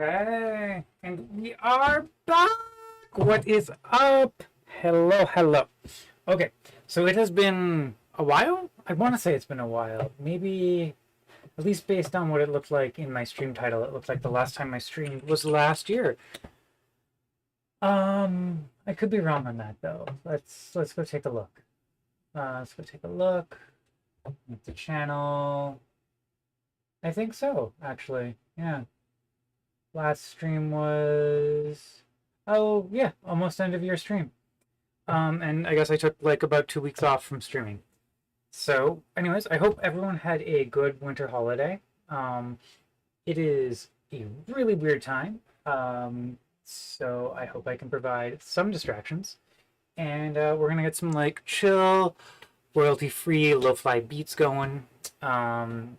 Okay, and we are back. What is up? Hello, hello. Okay, so it has been a while. I want to say it's been a while. Maybe, at least based on what it looked like in my stream title, it looked like the last time I streamed was last year. I could be wrong on that though. Let's go take a look. Let's go take a look at the channel. I think so, actually. Yeah. Last stream was, oh yeah, almost end of year stream. And I guess I took like about 2 weeks off from streaming. So, anyways, I hope everyone had a good winter holiday. It is a really weird time. So I hope I can provide some distractions. And we're gonna get some like chill, royalty-free, lo-fi beats going. And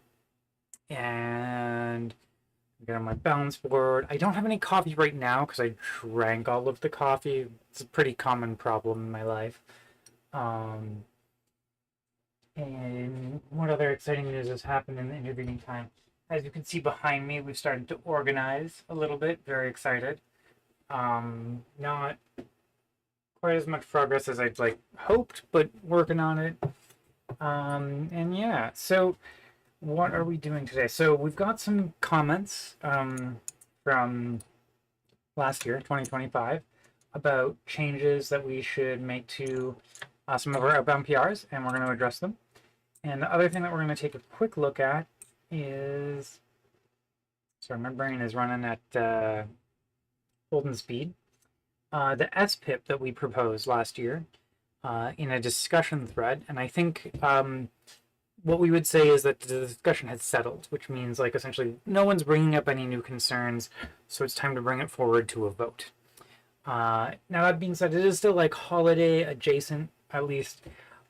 get on my balance board. I don't have any coffee right now because I drank all of the coffee. It's a pretty common problem in my life. And what other exciting news has happened in the intervening time? As you can see behind me, we've started to organize a little bit. Very excited. Not quite as much progress as I'd like hoped, but working on it. And yeah, so what are we doing today? So we've got some comments from last year, 2025, about changes that we should make to some of our outbound PRs, and we're going to address them. And the other thing that we're going to take a quick look at is, sorry, my brain is running at golden speed. The SPIP that we proposed last year in a discussion thread, and I think what we would say is that the discussion has settled, which means like essentially no one's bringing up any new concerns, so it's time to bring it forward to a vote. Now that being said, it is still like holiday adjacent. At least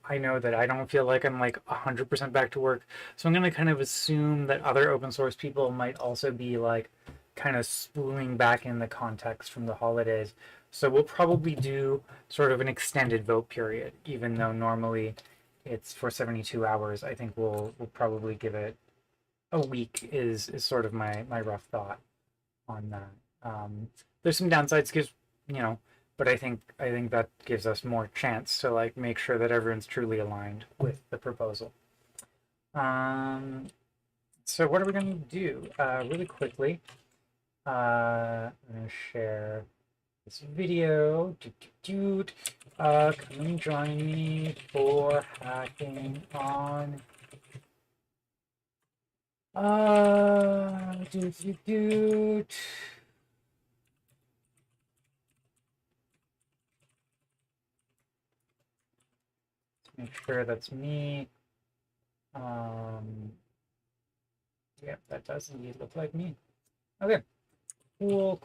I know that I don't feel like I'm like 100% back to work, so I'm going to kind of assume that other open source people might also be like kind of spooling back in the context from the holidays. So we'll probably do sort of an extended vote period, even though normally it's for 72 hours. I think we'll probably give it a week is sort of my rough thought on that. There's some downsides because, you know, but I think that gives us more chance to like make sure that everyone's truly aligned with the proposal. So what are we going to do? Really quickly, I'm going to share this video. Come and join me for hacking on. Make sure that's me. Yep, that does indeed look like me. Okay. Cool.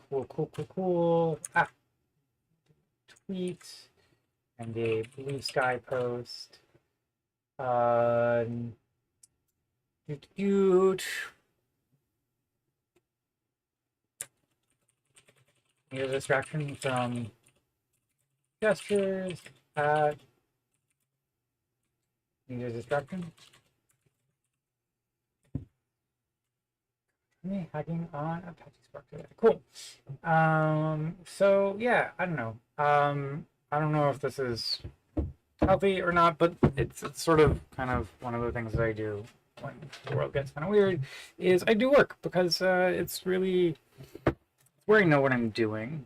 Tweet and a blue sky post. Need a distraction from gestures. Need a distraction. Me hacking on Apache Spark today. Cool. So yeah, I don't know. I don't know if this is healthy or not, but it's sort of kind of one of the things that I do when the world gets kind of weird is I do work because it's really where I know what I'm doing.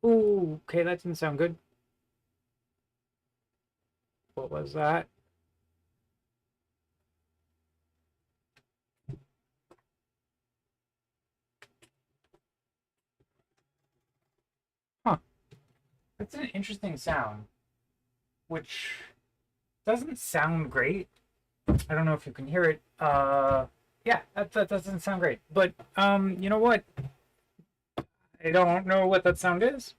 Ooh, okay, that didn't sound good. What was that? Huh. That's an interesting sound, which doesn't sound great. I don't know if you can hear it. Yeah, that doesn't sound great. But you know what? I don't know what that sound is.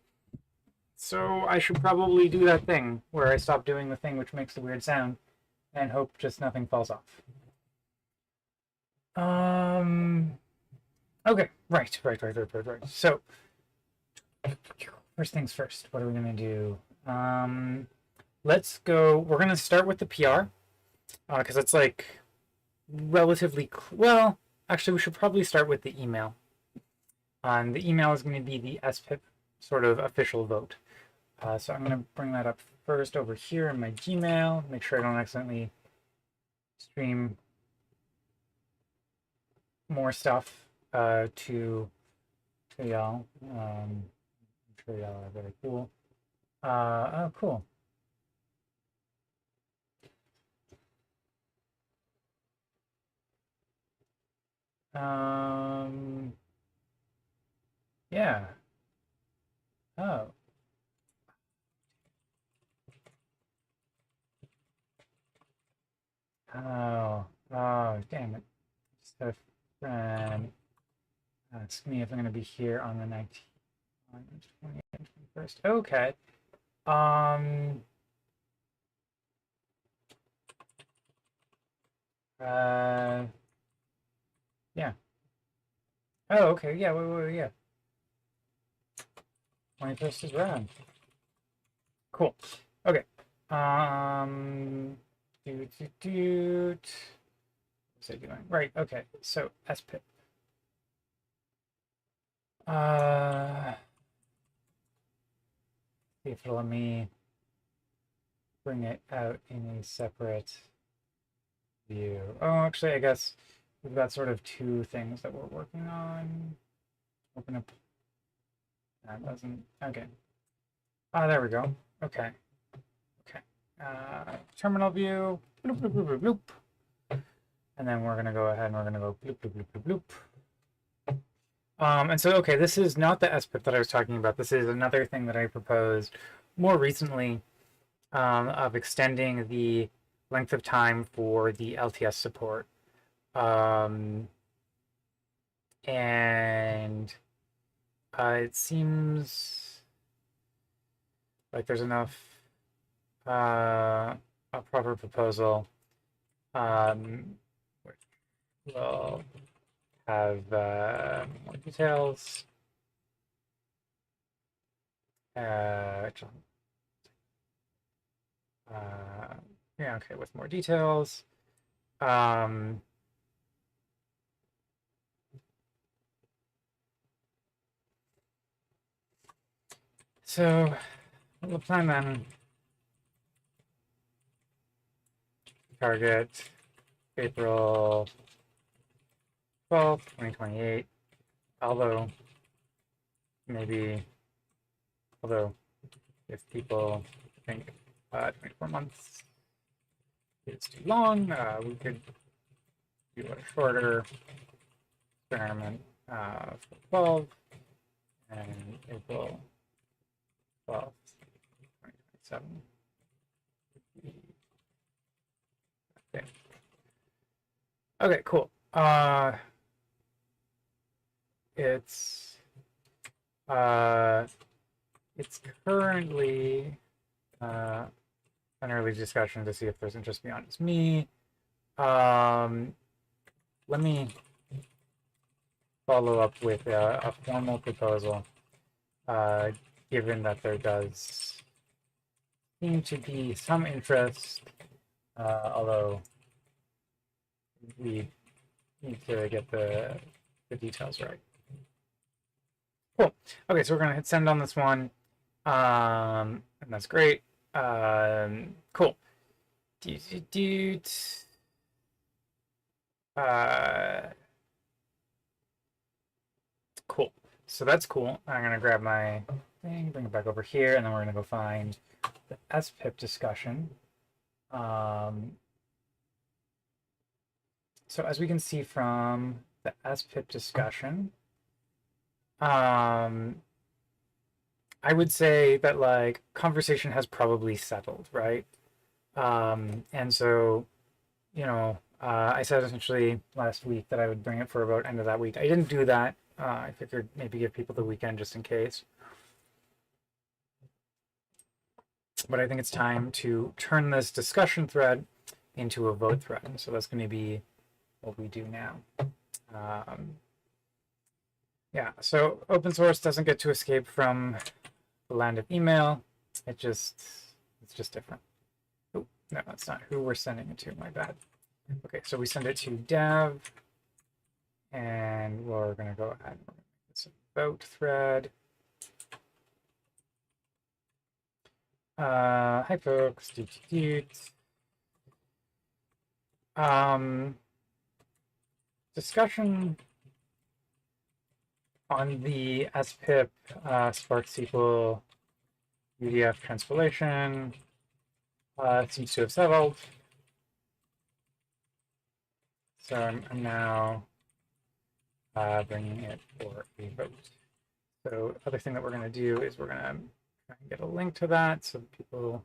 So I should probably do that thing where I stop doing the thing which makes the weird sound and hope just nothing falls off. Okay, right. So first things first, what are we gonna do? Let's go, we're gonna start with the PR, because it's like relatively, well, actually, we should probably start with the email. The email is going to be the SPIP sort of official vote. So I'm going to bring that up first over here in my Gmail, make sure I don't accidentally stream more stuff to y'all. I'm sure y'all are very cool. Oh, cool. Yeah. Oh. Oh. Oh, damn it. Just had a friend ask me if I'm going to be here on the 19th, 20th, and 21st. Okay. Um. Uh. Yeah. Oh, okay. Yeah. Wait. Yeah. 21st is round. Cool. Okay. What's it doing? Right. Okay. So SPIP. See if it'll let me bring it out in a separate view. Oh, actually, I guess we've got sort of two things that we're working on. Open up. That doesn't. Okay. Ah, there we go. Okay. Okay. Terminal view. Bloop, bloop, bloop, bloop, bloop. And then we're going to go ahead and we're going to go bloop, bloop, bloop, bloop, bloop. And so, okay, this is not the SPIP that I was talking about. This is another thing that I proposed more recently of extending the length of time for the LTS support. And it seems like there's enough a proper proposal which will have more details. Yeah, okay, with more details. So the plan then, target April 12th, 2028, although if people think 24 months is too long, we could do a shorter experiment for 12 and April 12th, 2027. Okay. Okay, cool. It's currently an early discussion to see if there's interest beyond just me. Let me follow up with a formal proposal, given that there does seem to be some interest, although we need to get the details right. Cool. Okay, so we're gonna hit send on this one, and that's great. Cool. Cool. So that's cool. I'm gonna grab my thing, bring it back over here, and then we're gonna go find the SPIP discussion. So as we can see from the SPIP discussion, I would say that like conversation has probably settled, right? And so, I said essentially last week that I would bring it for about end of that week. I didn't do that. I figured maybe give people the weekend just in case. But I think it's time to turn this discussion thread into a vote thread. So that's going to be what we do now. Yeah, so open source doesn't get to escape from the land of email. It's just different. Oh, no, that's not who we're sending it to, my bad. Okay, so we send it to dev And we're going to go ahead and make this a vote thread. Hi folks. Discussion on the SPIP Spark SQL UDF transpilation seems to have settled. So I'm now bringing it for a vote. So other thing that we're going to do is we're going to try and get a link to that so people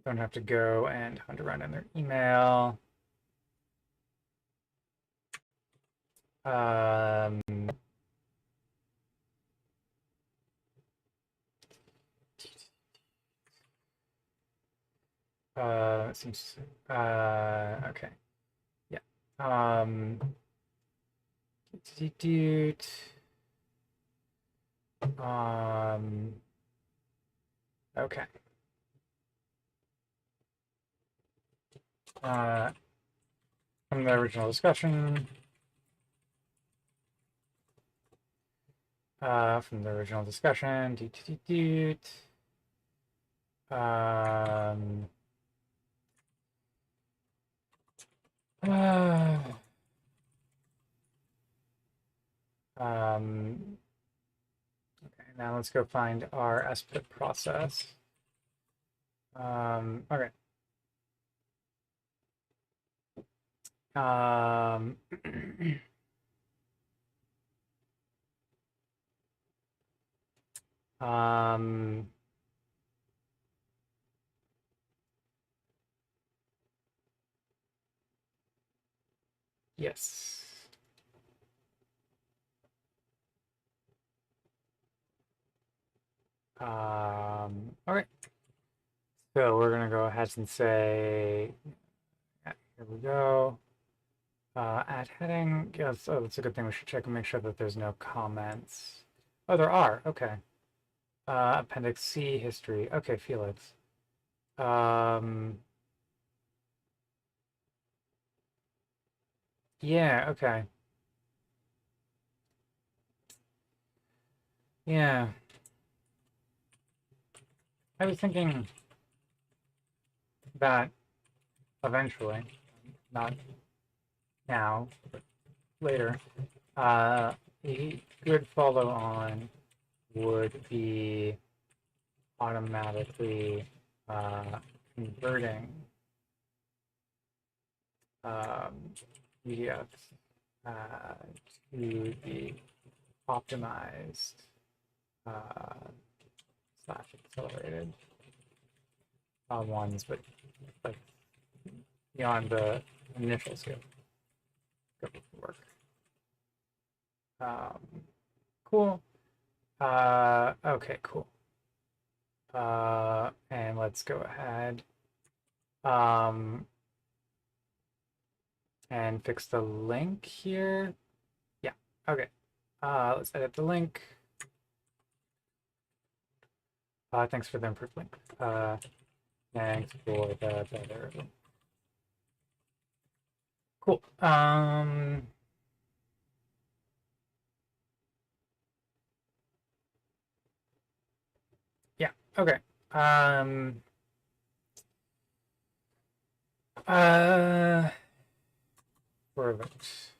don't have to go and hunt around in their email. Seems okay. Yeah. Okay. From the original discussion. From the original discussion. Okay, now let's go find our SPIP process. Okay. Yes. Okay. So we're gonna go ahead and say, yeah, here we go. Add heading. Yes, oh, that's a good thing. We should check and make sure that there's no comments. Oh, there are. Okay. Appendix C, history. Okay, Felix. Yeah, okay. Yeah. I was thinking that eventually, not now, but later, a good follow on would be automatically converting PDFs to the optimized slash accelerated ones, but like beyond the initial scope of work. Cool. Okay, cool. And let's go ahead and fix the link here. Yeah, okay. Let's edit the link. Thanks for the improved link. Thanks for the better link. Cool. Yeah, okay. Perfect.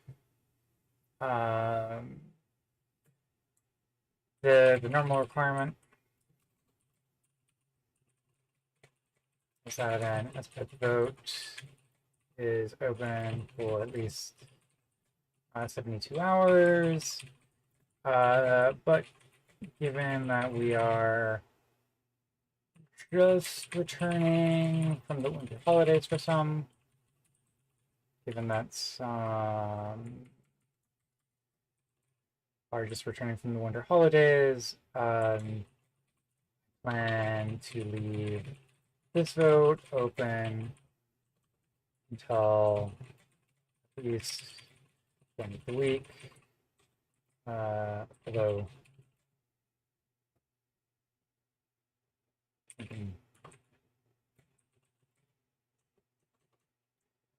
The normal requirement is that an SPIP vote is open for at least 72 hours. But given that we are just returning from the winter holidays for some, given that some are just returning from the winter holidays, plan to leave this vote open until at least the end of the week. Although do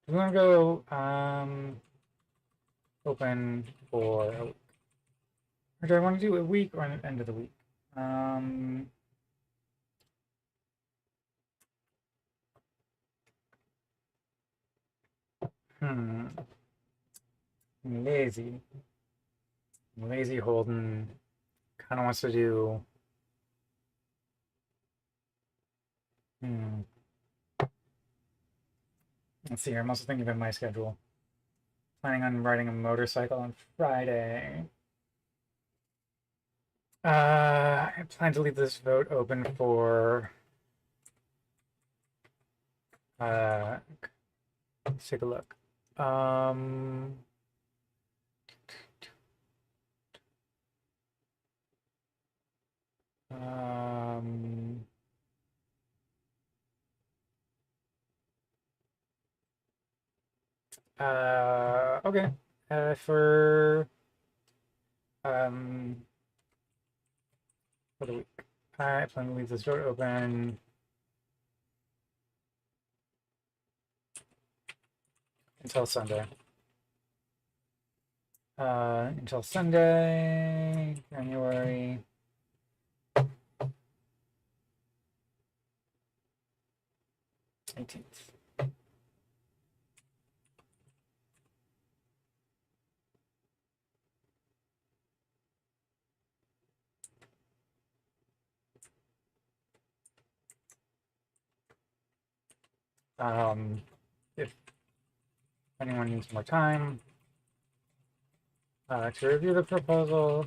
we want to go open for a week. Or do I want to do a week or an end of the week? Um, hmm. Lazy. Lazy Holden kind of wants to do. Hmm. Let's see here. I'm also thinking about my schedule. Planning on riding a motorcycle on Friday. I plan to leave this vote open for. Let's take a look. Um, um, okay. Um, for the week. I plan to leave this vote open until Sunday. Until Sunday, January 18th. If anyone needs more time to review the proposal,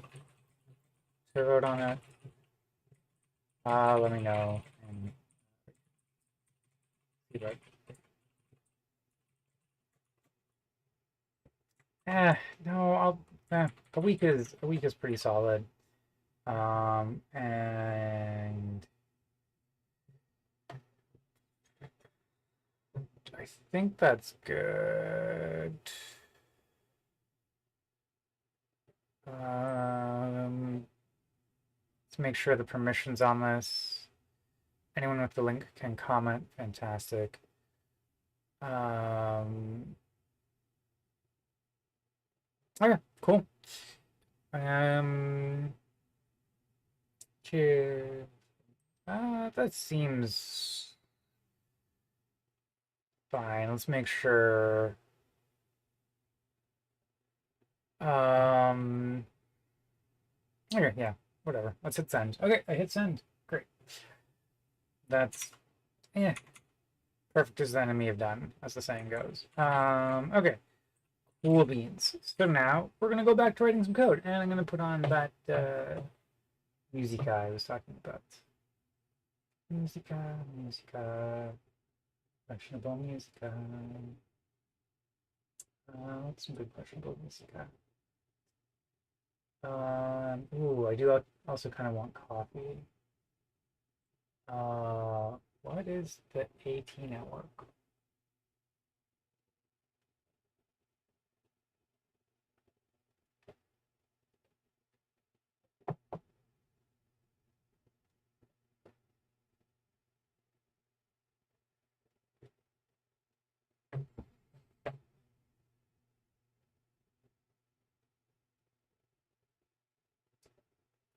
to vote on it, let me know and see what. No, a week is pretty solid. And I think that's good. Let's make sure the permissions on this. Anyone with the link can comment. Fantastic. Okay, cool. Um, that seems fine. Let's make sure. Um, okay, yeah, whatever. Let's hit send. Okay, I hit send. Great. That's, yeah, perfect is the enemy of done, as the saying goes. Okay, cool beans. So now we're gonna go back to writing some code, and I'm gonna put on that musica I was talking about. Musica, questionable musica. What's some good questionable musica? Ooh, I do also kind of want coffee. What is the AT network?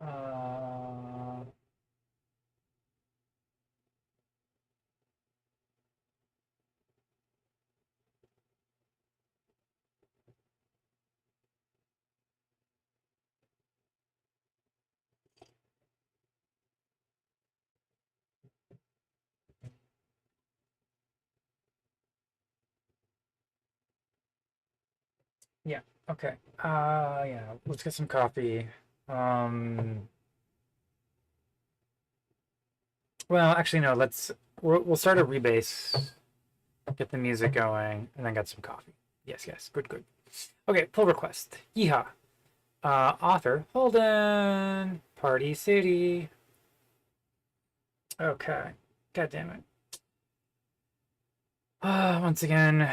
Uh, yeah, okay. Yeah, let's get some coffee. Um, well, actually, no, we'll start a rebase, get the music going, and then get some coffee. Yes, yes, good, good. Okay, pull request. Yeehaw. Author, Holden. Party City. Okay. God damn it. Once again,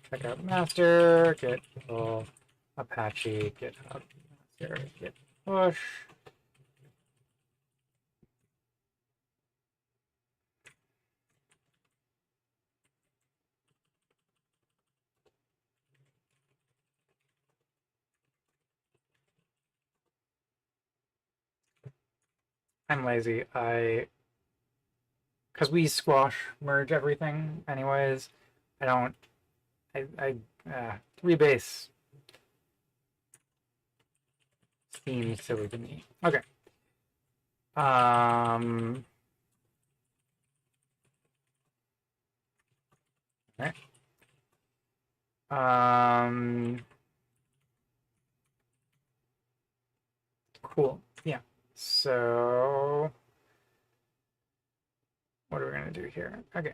check out master, git pull Apache, GitHub master, git push. I'm lazy. Because we squash merge everything anyways. I don't. Rebase seems silly to me. Okay. Okay. Cool. Yeah. So what are we gonna do here? Okay.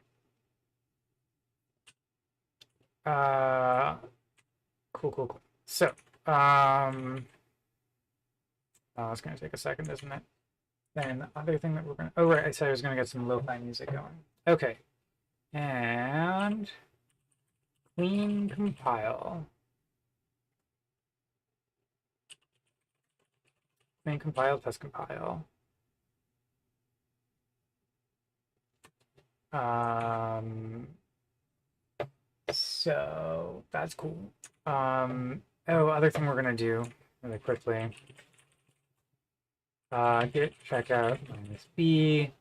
Cool. So, oh, it's gonna take a second, isn't it? Then the other thing that we're gonna, oh right, I said I was gonna get some lo-fi music going. Okay, and clean compile. Clean compile, test compile. So that's cool. Oh, other thing we're gonna do really quickly. Git checkout -b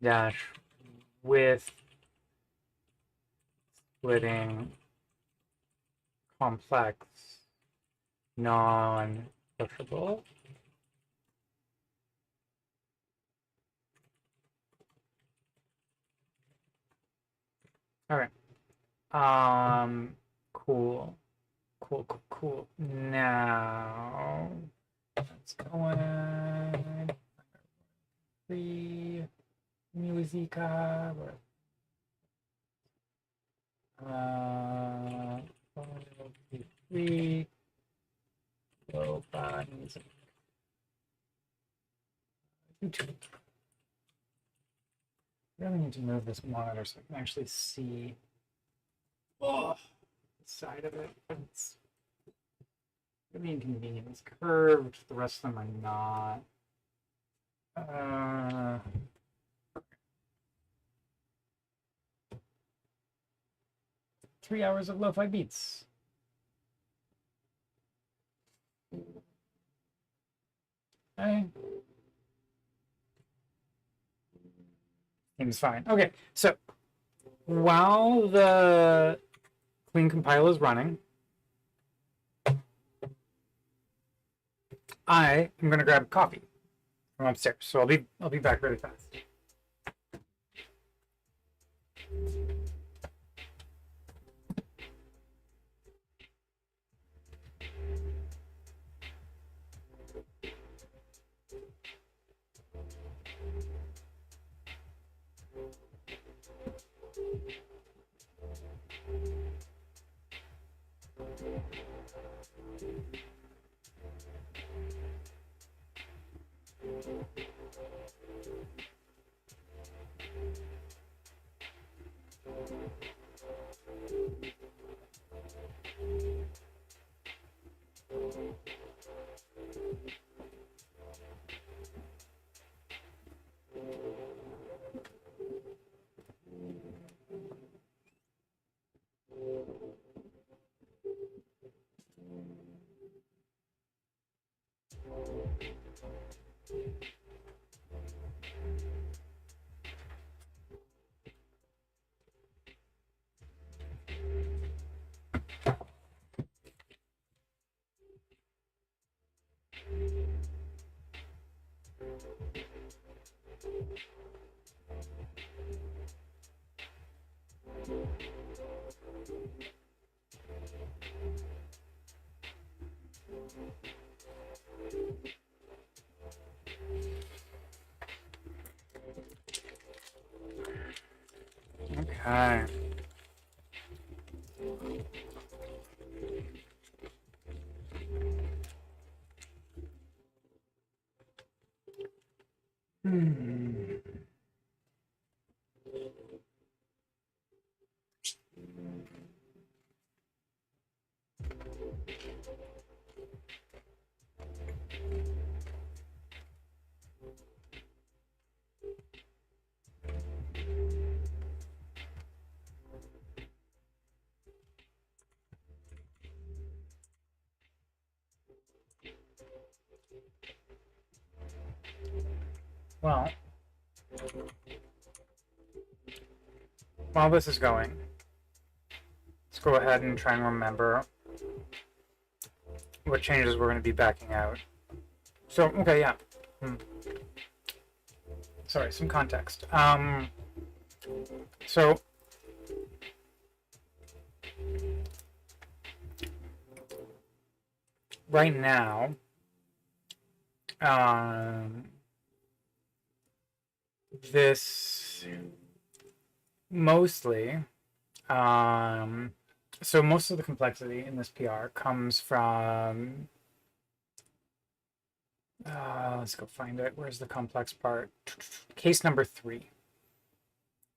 dash with splitting complex non-pushable. All right. Cool. Now let's go in. Free musica. Free lo-fi music. YouTube. I really need to move this monitor so I can actually see the side of it. It's really inconvenient. It's curved. The rest of them are not. 3 hours of lo-fi beats. Okay. Seems fine. Okay, so while the clean compile is running, I am going to grab coffee from upstairs. So I'll be back really fast. Okay. Well, while this is going, let's go ahead and try and remember what changes we're going to be backing out. So, okay, yeah. Sorry, some context. So, right now, this mostly, so most of the complexity in this PR comes from, let's go find it. Where's the complex part? Case number 3.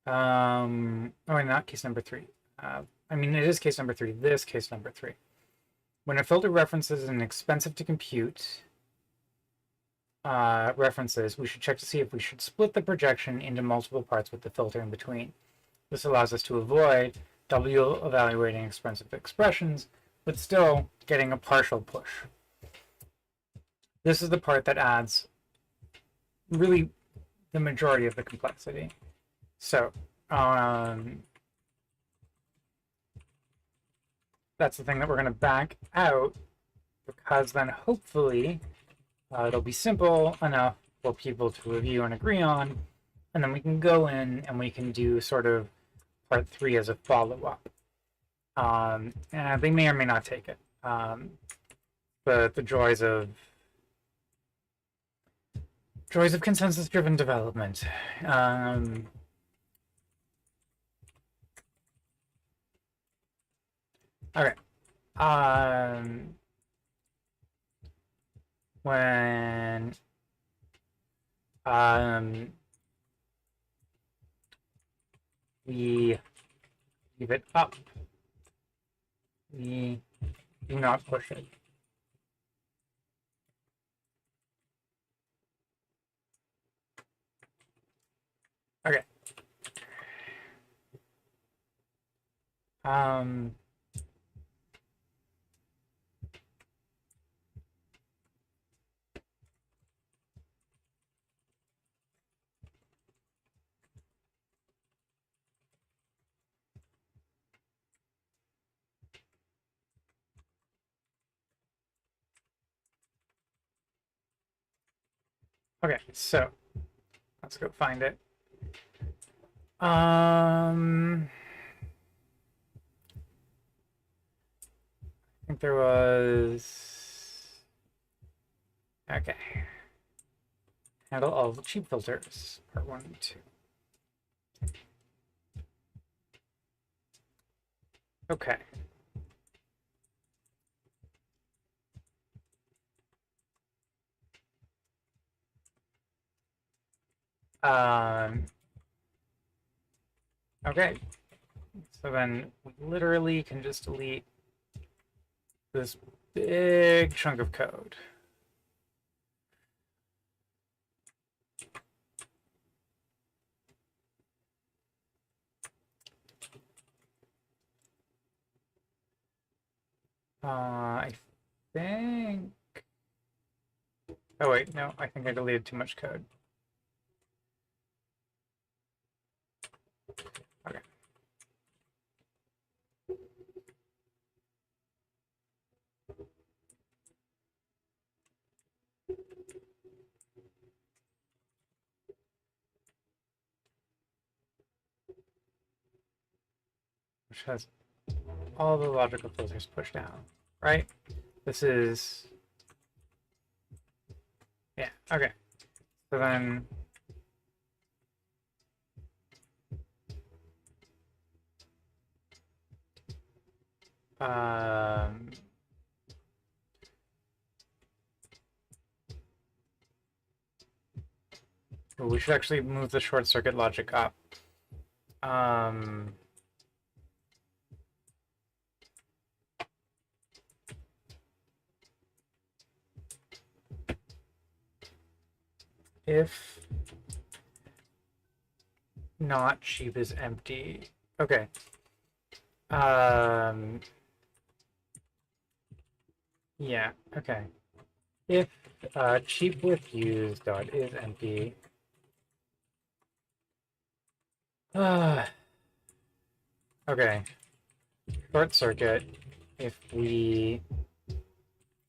Oh, not case number 3. I mean, it is case number 3. This case number 3. When a filter references an expensive to compute references, we should check to see if we should split the projection into multiple parts with the filter in between. This allows us to avoid double evaluating expensive expressions, but still getting a partial push. This is the part that adds really the majority of the complexity. So, that's the thing that we're going to back out, because then hopefully it'll be simple enough for people to review and agree on, and then we can go in and we can do sort of part 3 as a follow-up. And they may or may not take it. But the joys of consensus-driven development. Okay. When we leave it up, we do not push it. Okay. Okay, so let's go find it. I think there was. Okay. Handle all the cheap filters, part 1 and 2. Okay. Okay. So then we literally can just delete this big chunk of code. I think. Oh, wait, no, I think I deleted too much code. Okay. Which has all the logical filters pushed down, right? This is. Yeah, okay. So then. We should actually move the short circuit logic up. If not cheap is empty. Okay. Yeah, okay. If cheap with use dot is empty, Okay. Short circuit if we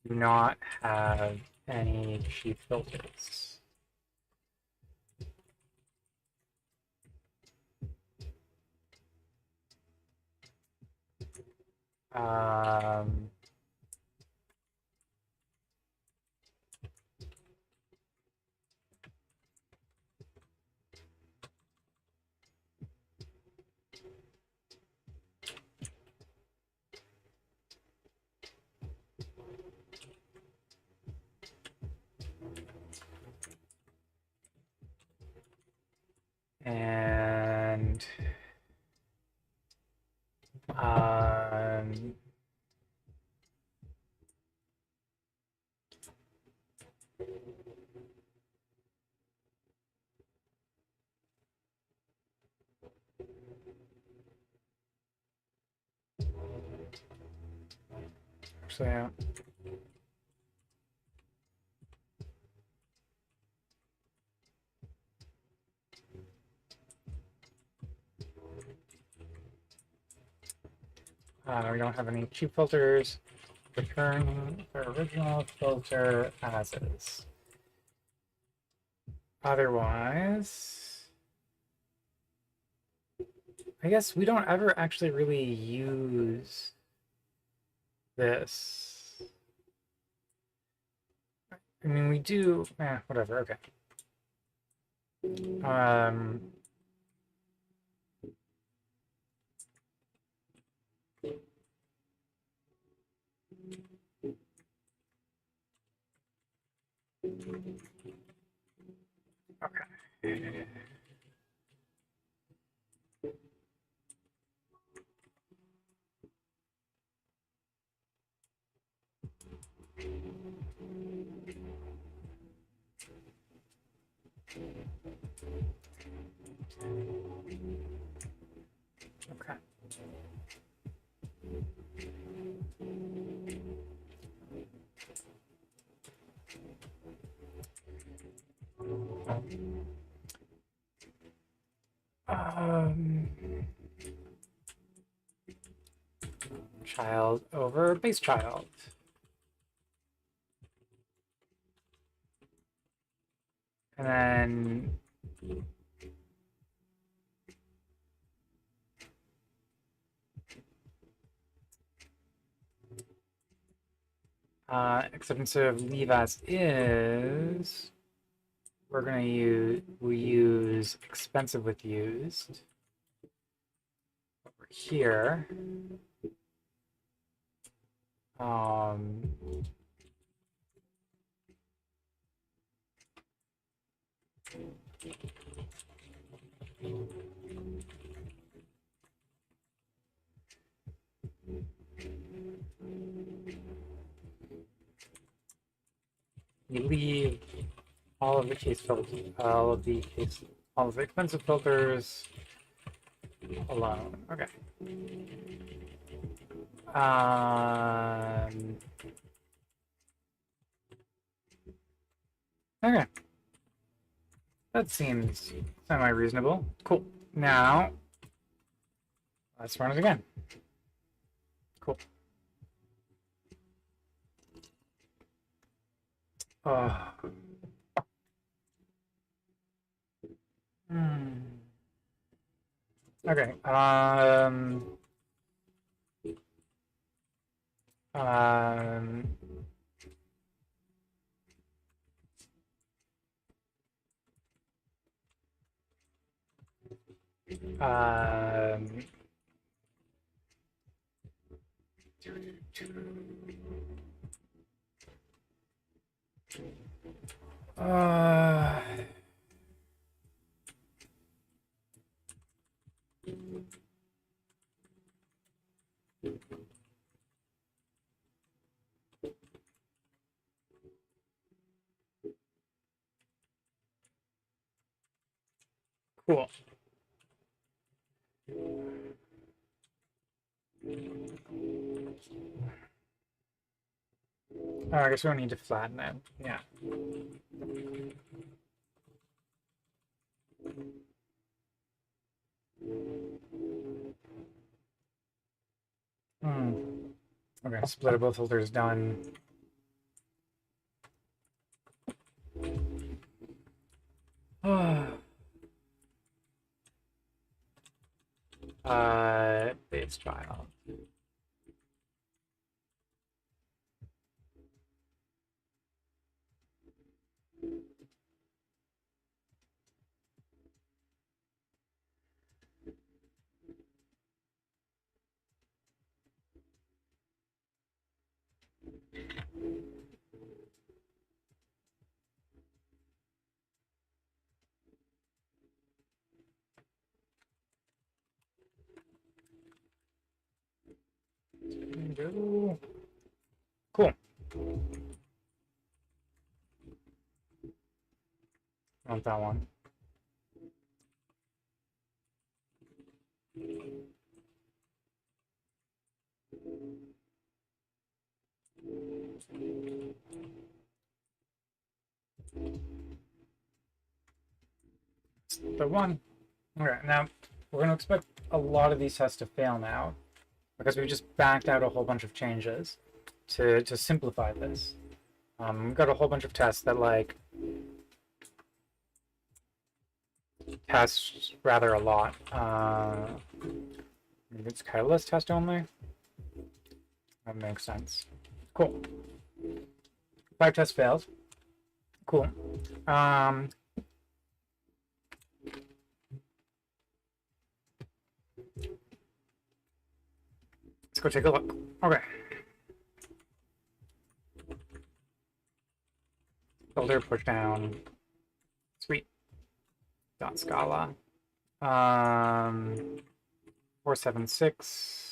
do not have any cheap filters. Um, and actually, we don't have any cheap filters. Return the original filter as is. Otherwise, I guess we don't ever actually really use this. I mean, we do, whatever, okay. Okay. Okay. Child over base child. And then except instead of leave as is, we're gonna use expensive with used over here. We leave all of the case filters, all of the expensive filters alone. Okay. Okay. That seems semi-reasonable. Cool. Now, let's run it again. Cool. Oh. Okay. Cool. Oh, I guess we don't need to flatten it. Yeah. Okay, splittable filters done. Base child. Cool. Want that one. The one. Okay, now we're going to expect a lot of these tests to fail now because we just backed out a whole bunch of changes to simplify this. We've got a whole bunch of tests that like test rather a lot. It's catalyst test only. That makes sense. Cool. 5 tests failed. Cool. Let's go take a look. Okay. Filter push down. Sweet. Dot Scala. 476.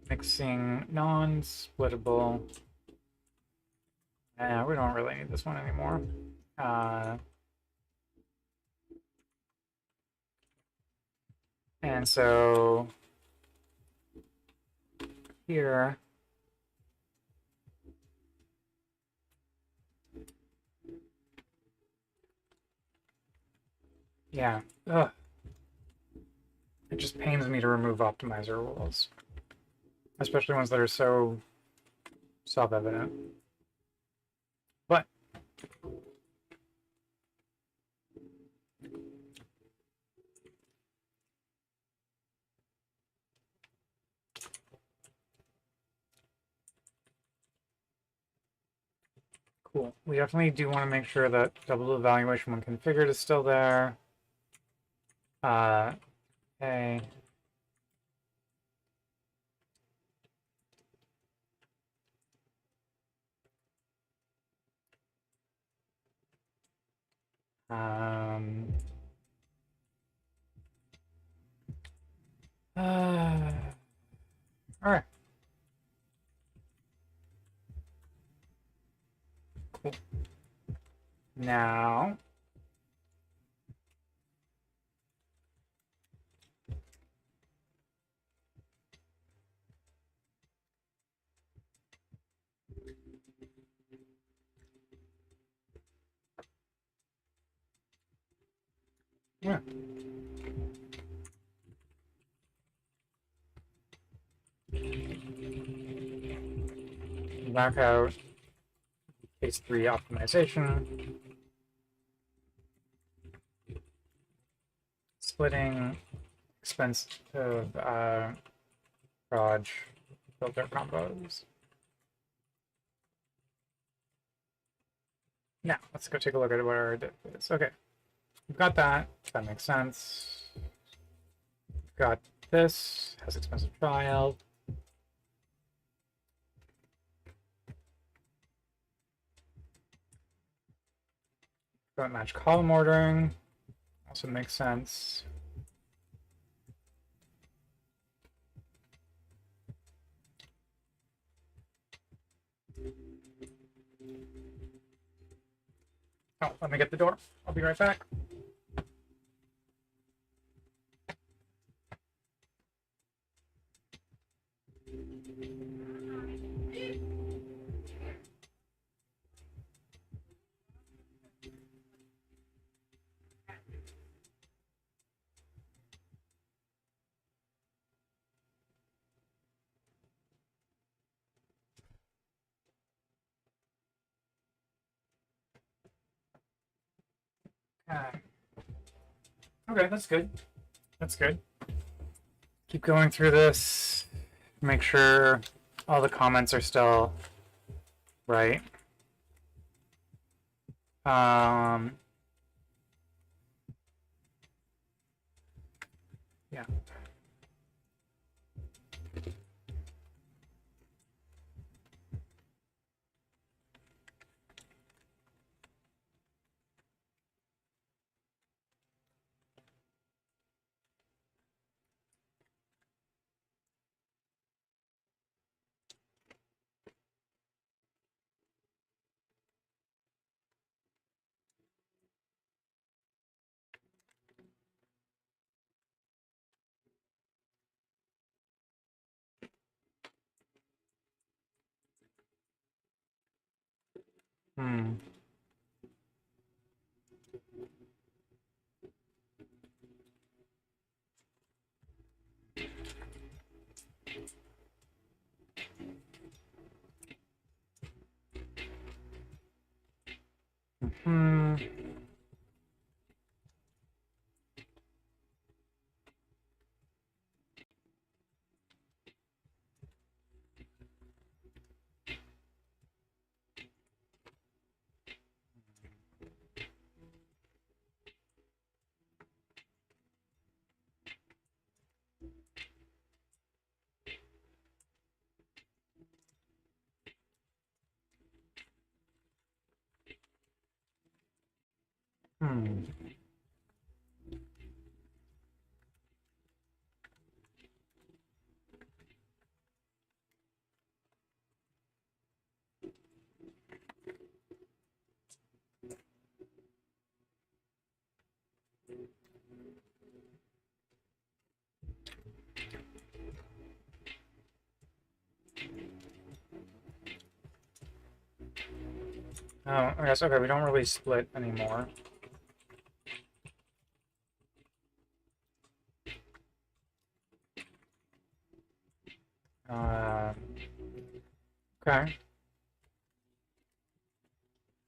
Mixing non-splittable. Yeah, we don't really need this one anymore. And so here, yeah, ugh. It just pains me to remove optimizer rules, especially ones that are so self-evident. But cool. We definitely do want to make sure that double evaluation when configured is still there. Okay. All right. Cool. Now, yeah. Back out case 3 optimization. Splitting expense of proj filter combos. Now, let's go take a look at what our diff is. Okay, we've got that. That makes sense. We've got this, has expensive child. Got match column ordering. Also makes sense. Oh, let me get the door. I'll be right back. Okay, that's good. That's good. Keep going through this. Make sure all the comments are still right. Yeah. Hmm. Hmm. Hmm. Oh, I guess, okay, we don't really split anymore. Um, okay.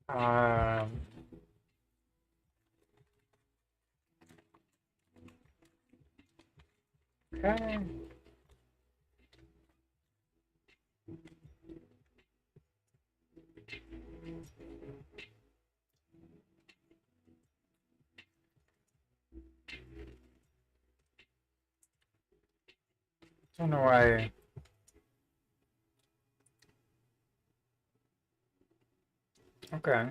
Um, okay. Don't know why. Okay.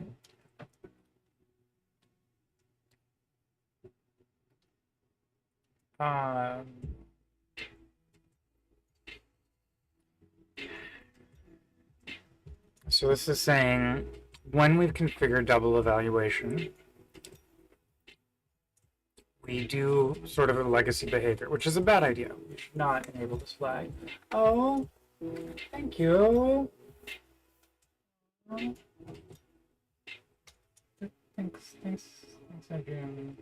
Um, so this is saying when we've configured double evaluation, we do sort of a legacy behavior, which is a bad idea. We should not enable this flag. Oh, thank you. Oh, thanks, Adrian.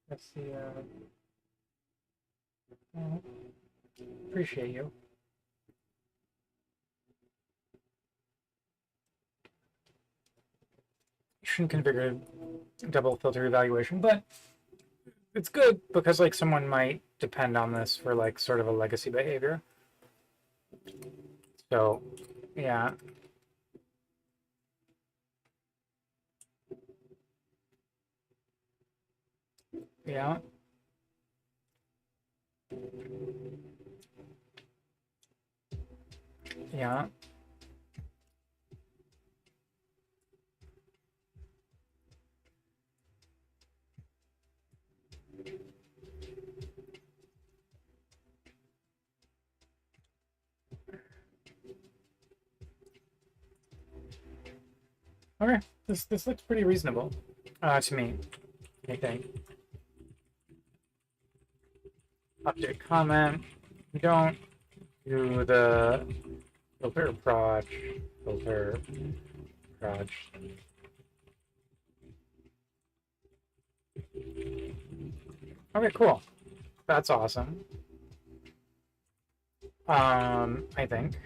That's the, appreciate you. You shouldn't configure double filter evaluation, but it's good because like someone might depend on this for like sort of a legacy behavior. So, yeah. Yeah. Yeah. Okay. This looks pretty reasonable. To me, I think. Update comment. We don't do the filter proj. Okay, cool. That's awesome. I think.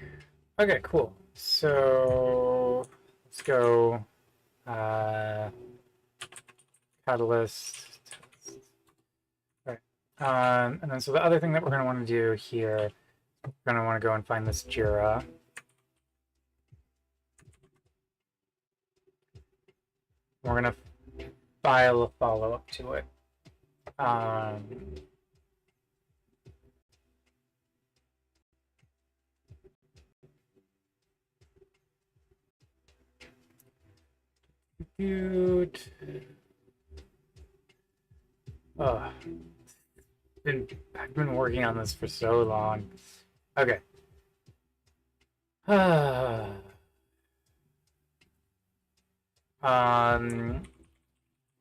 Okay, cool. So let's go catalyst And then so the other thing that we're going to want to do here, we're going to want to go and find this JIRA. We're going to file a follow-up to it. Dude. Oh, I've been working on this for so long. Okay.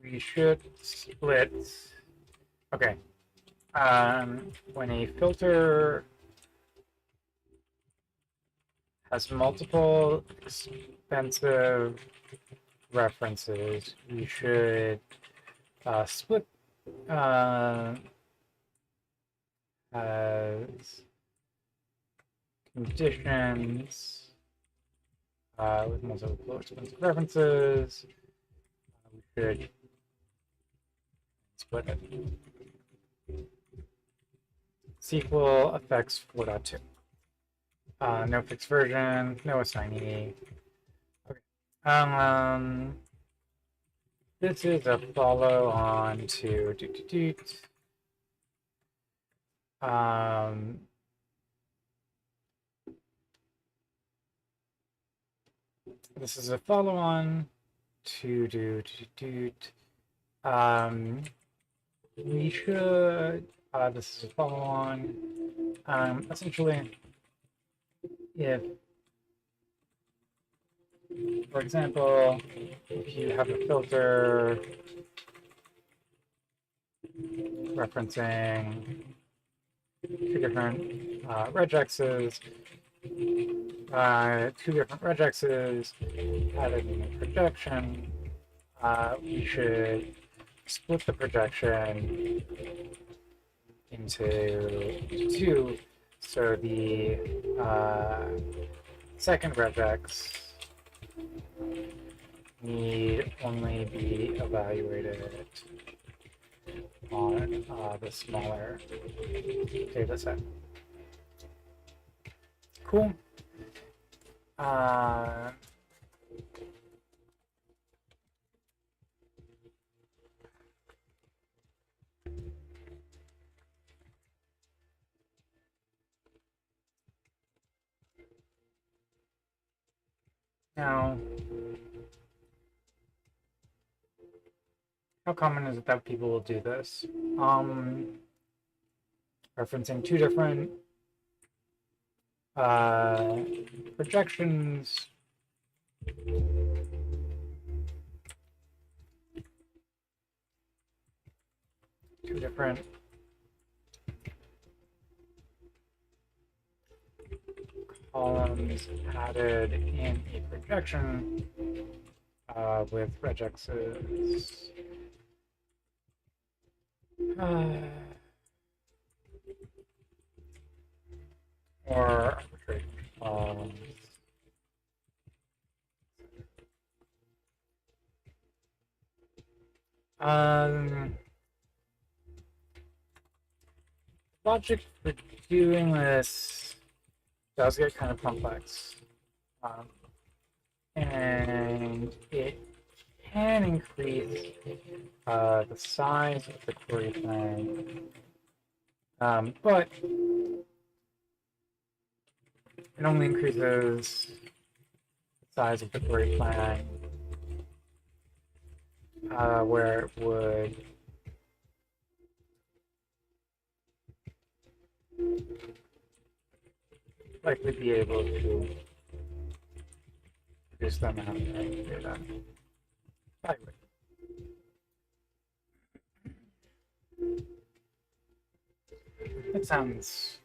We should split. Okay. When a filter has multiple expensive references, we should split as conditions with multiple expensive references. We should split it. SQL effects 4.2. No fixed version, no assignee. Okay. This is a follow on to this is a follow on to we should this is a follow on. Essentially, if, for example, if you have a filter referencing two different regexes, having a projection, we should split the projection into two, so the second regex need only be evaluated on the smaller data set. Cool. Now, how common is it that people will do this? Referencing two different projections. Two different columns added in a projection with regexes. Or arbitrary columns. Logic for doing this does get kind of complex. And it can increase the size of the query plan, but it only increases the size of the query plan where it would likely be able to reduce the amount of data. It sounds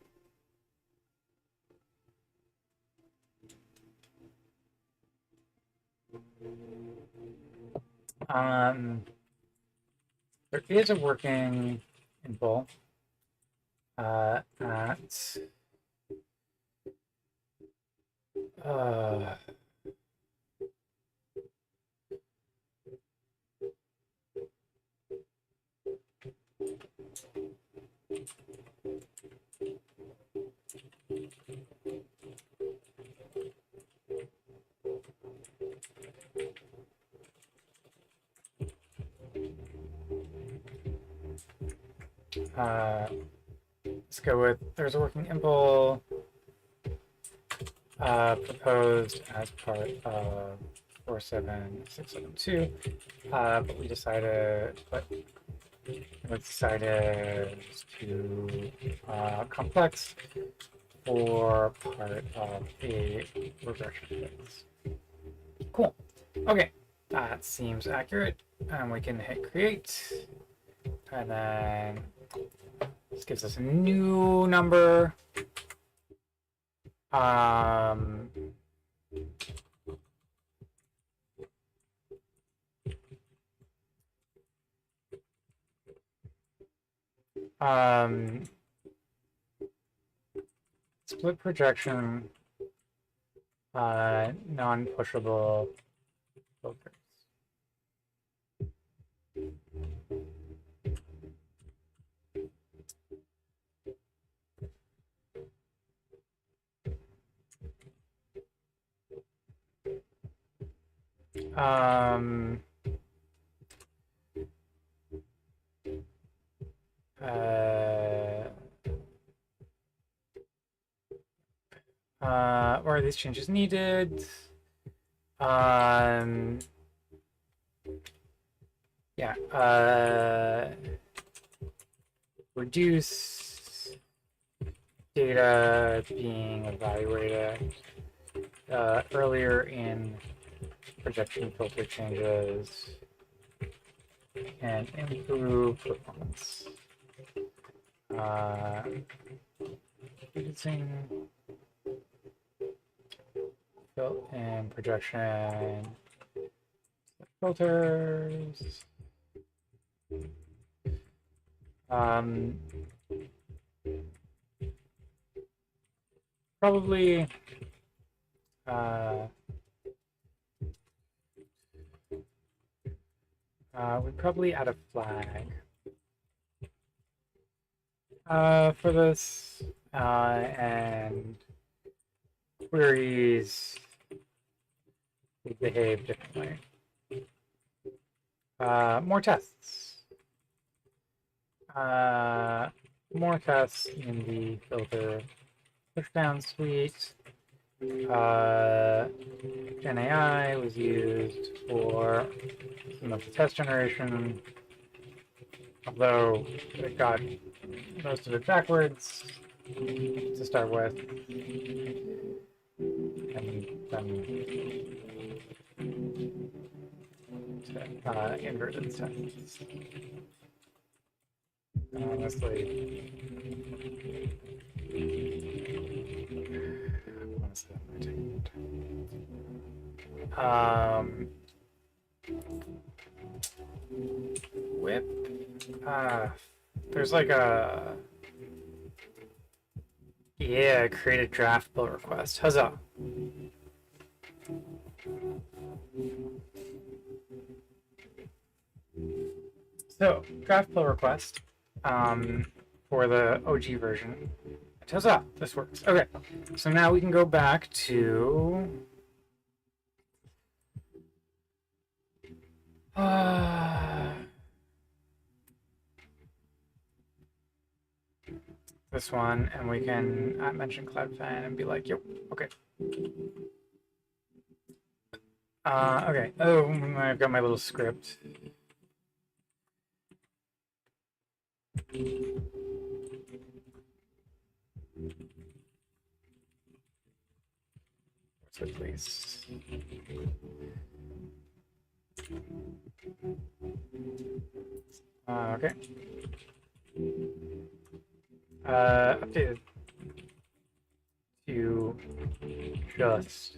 there is a working info at Let's go with there's a working impl proposed as part of 47672, but we decided to complex for part of a regression phase. Cool. Okay, that seems accurate. And we can hit create, and then this gives us a new number. Split projection, non-pushable filters. Where are these changes needed? Yeah, reduce data being evaluated earlier in projection filter changes and improve performance. Using built-in projection filters. Probably we'd probably add a flag for this, and queries would behave differently. More tests. More tests in the filter pushdown suite. GenAI was used for some of the test generation, although it got most of it backwards to start with, and then inverted tests. Honestly, whip. There's like a create a draft pull request. Huzzah! So draft pull request for the OG version. Huzzah! This works. Okay, so now we can go back to this one, and we can mention CloudFan and be like, yep, okay. Okay. Oh, I've got my little script. So please. Okay. Updated to just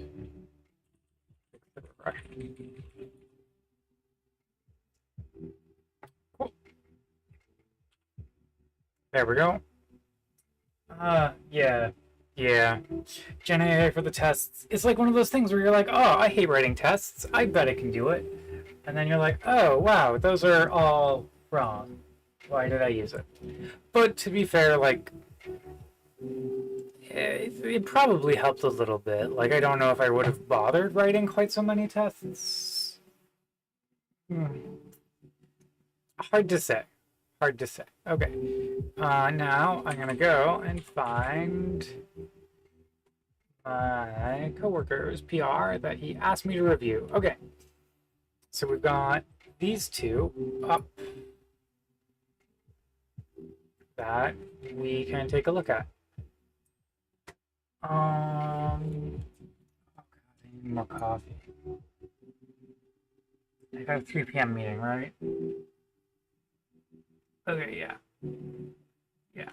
fix the regression. Cool. There we go. Yeah. GenAI for the tests. It's like one of those things where you're like, oh, I hate writing tests. I bet I can do it. And then you're like, oh, wow, those are all wrong. Why did I use it? But to be fair, like, it probably helped a little bit. Like, I don't know if I would have bothered writing quite so many tests. Hard to say. Hard to say. Okay. Now I'm gonna go and find my coworker's PR that he asked me to review. Okay. So we've got these two up that we can take a look at. Oh God, I need more coffee. I got a 3 p.m. meeting, right? Okay, yeah. Yeah.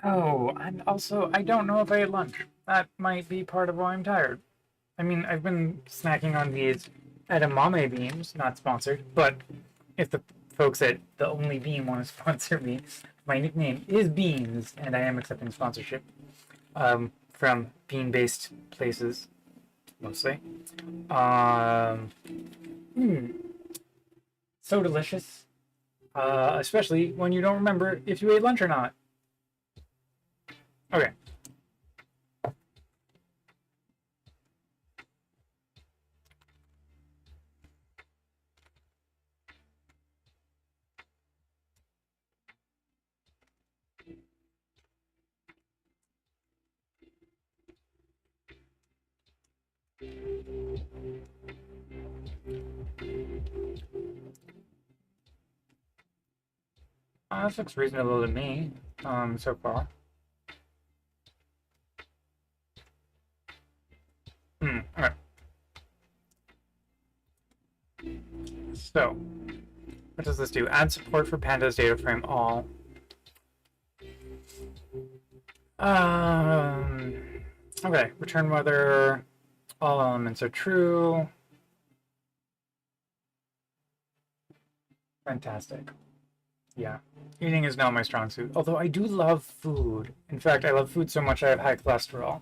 Oh, and also, I don't know if I had lunch. That might be part of why I'm tired. I mean, I've been snacking on these edamame beans, not sponsored, but if the folks at The Only Bean want to sponsor me, my nickname is Beans, and I am accepting sponsorship from bean-based places, mostly. Hmm, so delicious, especially when you don't remember if you ate lunch or not. Okay. This looks reasonable to me, so far. Alright. So, what does this do? Add support for pandas data frame all. Okay, return whether all elements are true. Fantastic. Yeah, eating is not my strong suit, although I do love food. In fact, I love food so much I have high cholesterol.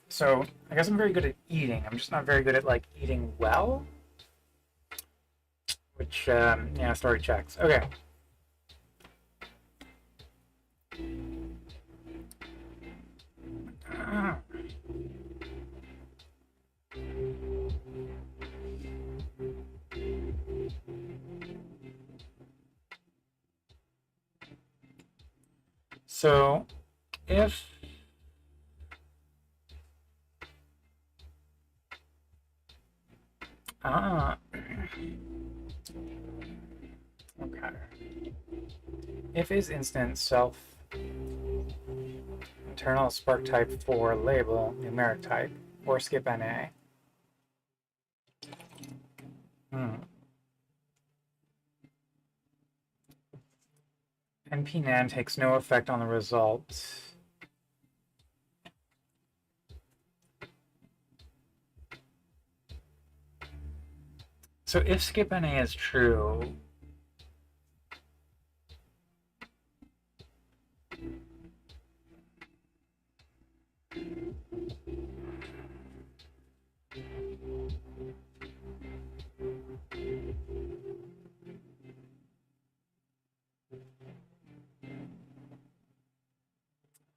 So, I guess I'm very good at eating. I'm just not very good at, like, eating well. Which, yeah, story checks. Okay. So, if okay, if is instance self internal spark type for label numeric type or skip NA. NP-nan takes no effect on the result. So if skip NA is true,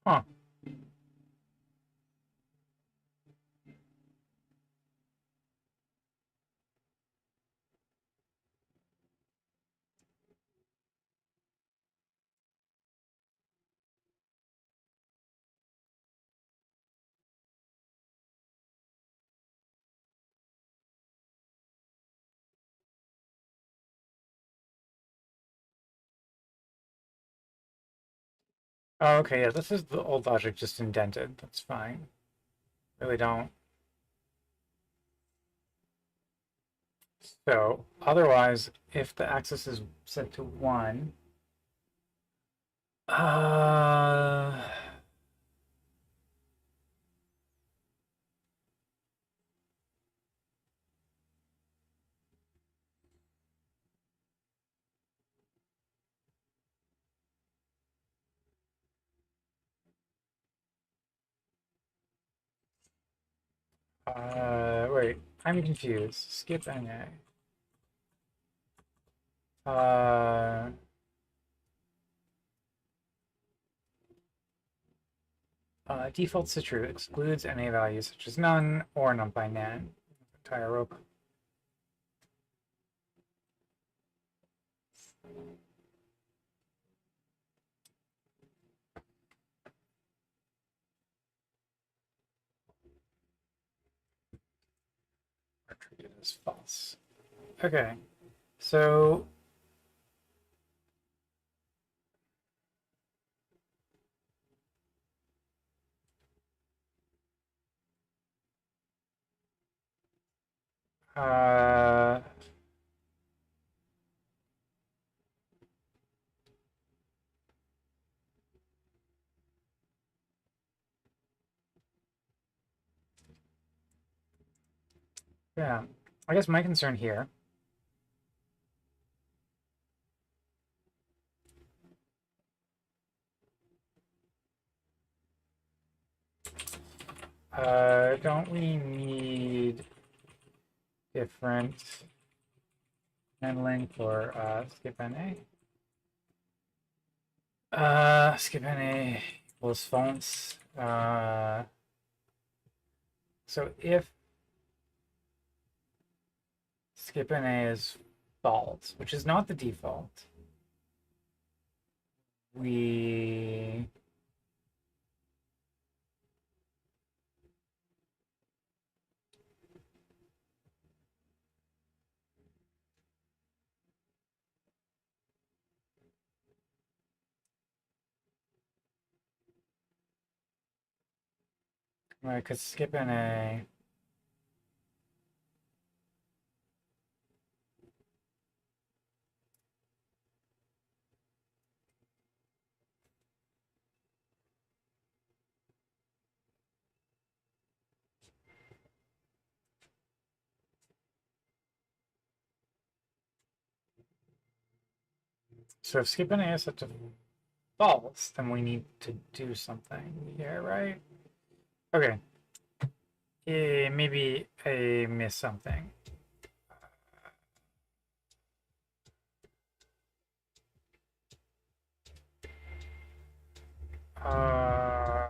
huh? Oh, okay, yeah, this is the old logic just indented. That's fine. Really don't. So otherwise, if the axis is set to 1, uh, wait, I'm confused. Skip NA. Default situ excludes NA values such as none or numpy nan. Entire rope. Are treated as false. Okay, so uh, yeah, I guess my concern here don't we need different handling for skip NA? Skip NA equals false. So if skip NA is false, which is not the default, we could skip NA. So if skip NA is set to false, then we need to do something here, right? Okay. Maybe I missed something. Uh,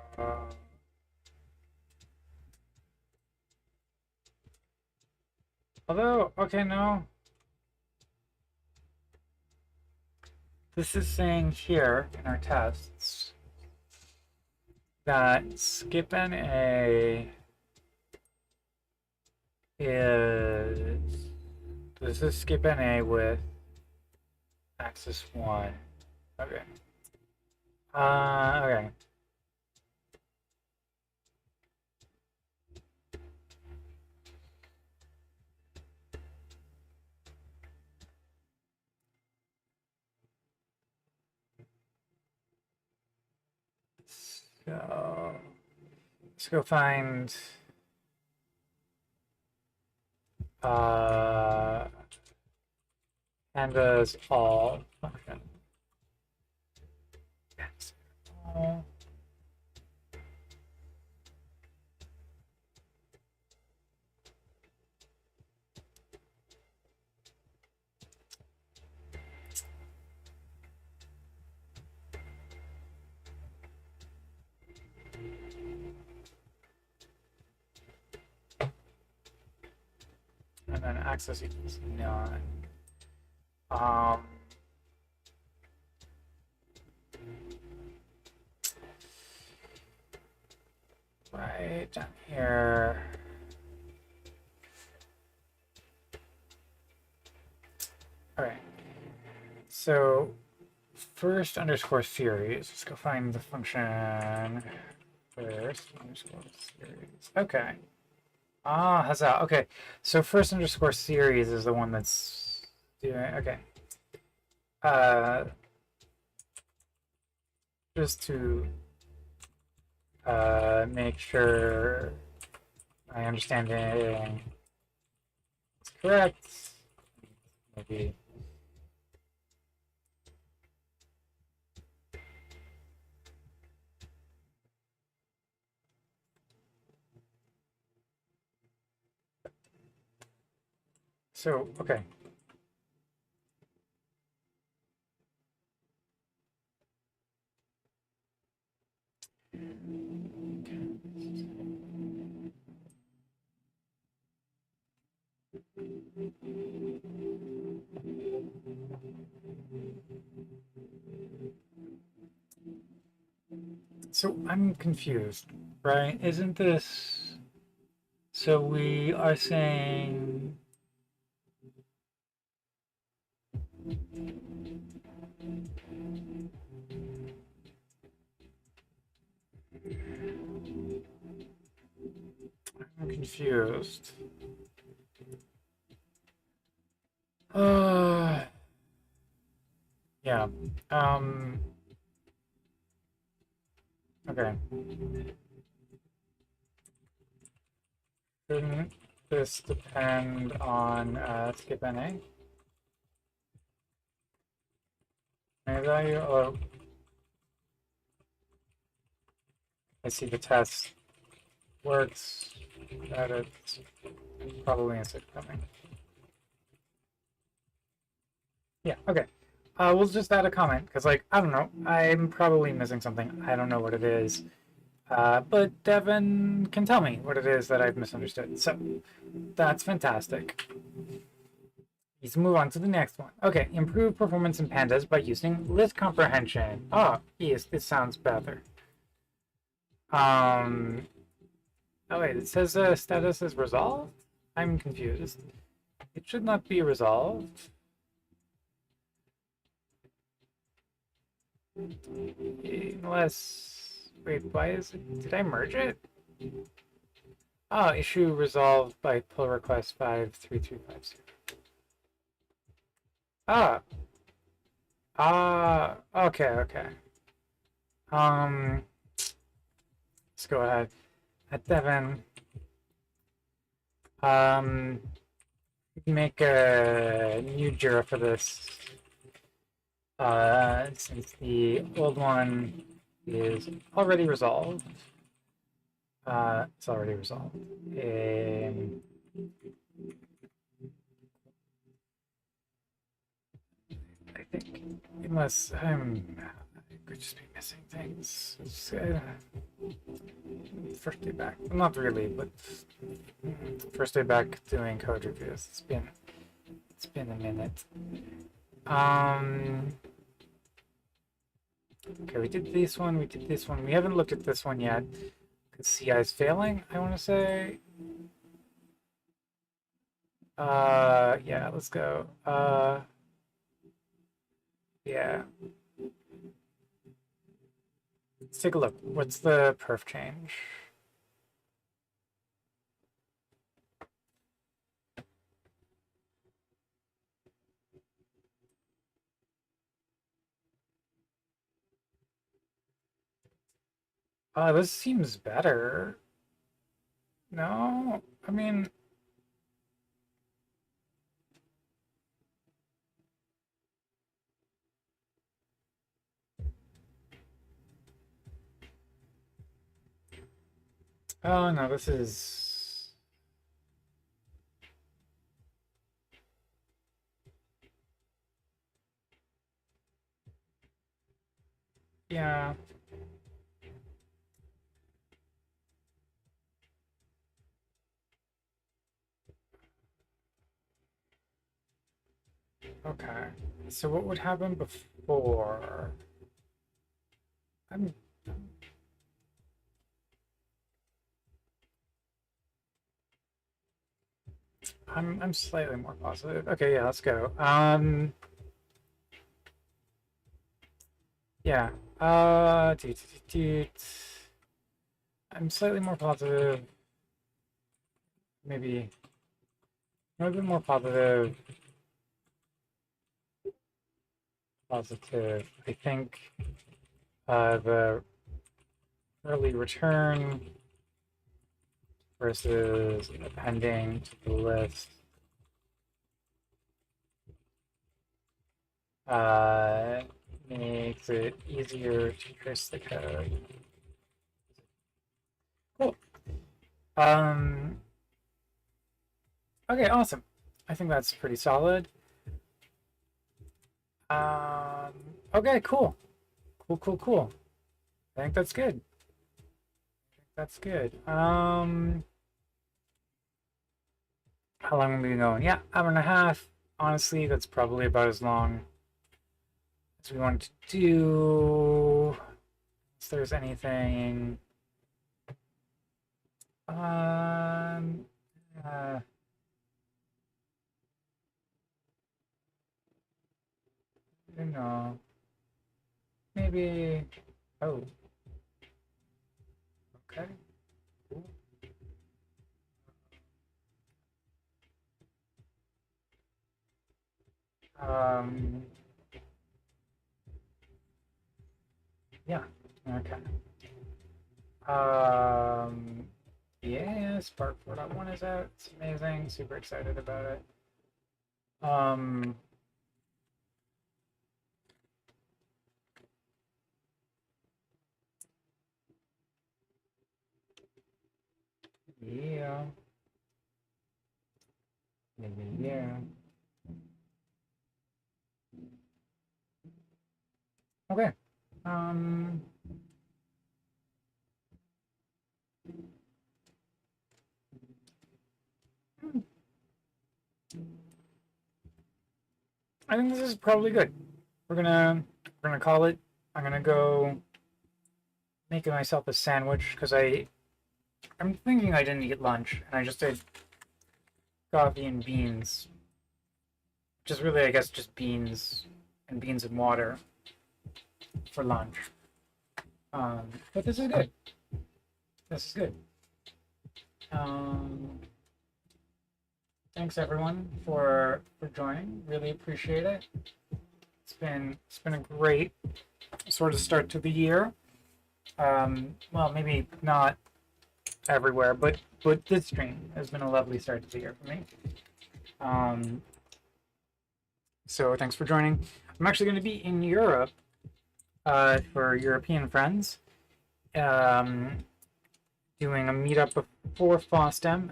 although, okay, no. This is saying here in our tests that skip NA is, this is skip NA with axis 1. Okay. Okay. So let's go find pandas all function. And then access equals none. Right down here. Okay. So first underscore series. Let's go find the function first underscore series. Okay. Ah, huzzah. Okay. So first underscore series is the one that's doing, okay. Just to make sure my understanding is correct. Maybe. So, okay. So I'm confused, right? Isn't this... So we are saying... I'm confused. Yeah. Okay. Shouldn't this depend on skip NA? May value? Oh, I see the test works. That it's probably a skip coming. Yeah, okay. We'll just add a comment because, like, I don't know. I'm probably missing something. I don't know what it is. But Devin can tell me what it is that I've misunderstood. So that's fantastic. Let's move on to the next one. Okay, improve performance in pandas by using list comprehension. Oh, yes, this sounds better. Oh wait, it says status is resolved? I'm confused. It should not be resolved. Unless... Wait, why is it... Did I merge it? Oh, issue resolved by pull request 53350. Ah. Okay, okay. Let's go ahead. At Devin. Make a new Jira for this. Since the old one is already resolved. It's already resolved. I think, unless I could just be missing things. First day back. Not really, but first day back doing code reviews. It's been a minute. Okay, we did this one, we did this one. We haven't looked at this one yet. Because CI is failing, I want to say. Yeah, let's go. Yeah. Let's take a look. What's the perf change? This seems better. No, I mean... Oh, no, this is... Yeah. Okay. So what would happen before? I'm slightly more positive. Okay, yeah, let's go. Yeah. I'm slightly more positive. Maybe a little bit more positive. Positive. I think the early return versus appending to the list. Makes it easier to trace the code. Cool. Okay, awesome. I think that's pretty solid. Okay, cool. Cool. I think that's good. That's good. How long have we been going? Yeah, hour and a half. Honestly, that's probably about as long as we want to do. If there's anything. Um. You know. Maybe. Oh. Okay. Cool. Um. Yeah. Okay. Yeah, Spark 4.1 is out. It's amazing. Super excited about it. Yeah. Yeah. Okay. Um, I think this is probably good. We're gonna call it. I'm gonna go make myself a sandwich because I'm thinking I didn't eat lunch and I just did coffee and beans. Just really, I guess, just beans and water for lunch. But this is good. This is good. Um, Thanks everyone for joining. Really appreciate it. It's been a great sort of start to the year. Well, maybe not everywhere, but this stream has been a lovely start to the year for me. So thanks for joining. I'm actually going to be in Europe for European friends, doing a meetup before FOSDEM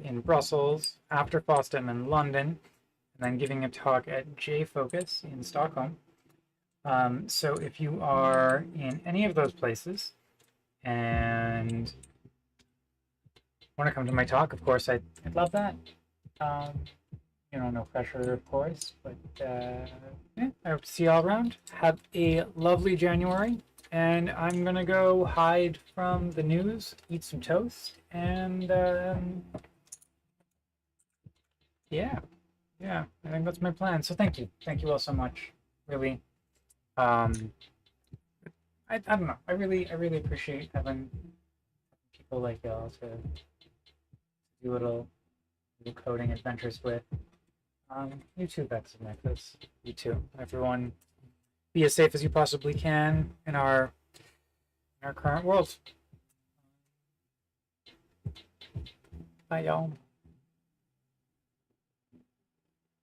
in Brussels, after FOSDEM in London, and then giving a talk at JFocus in Stockholm. So if you are in any of those places and want to come to my talk, of course, I'd love that. No pressure, of course, but yeah, I hope to see you all around. Have a lovely January, and I'm gonna go hide from the news, eat some toast, and yeah, I think that's my plan. So thank you all so much. Really, I don't know. I really appreciate having people like y'all to do little coding adventures with. You too, Bex and Nicholas. You too. Everyone, be as safe as you possibly can in our current world. Bye, y'all.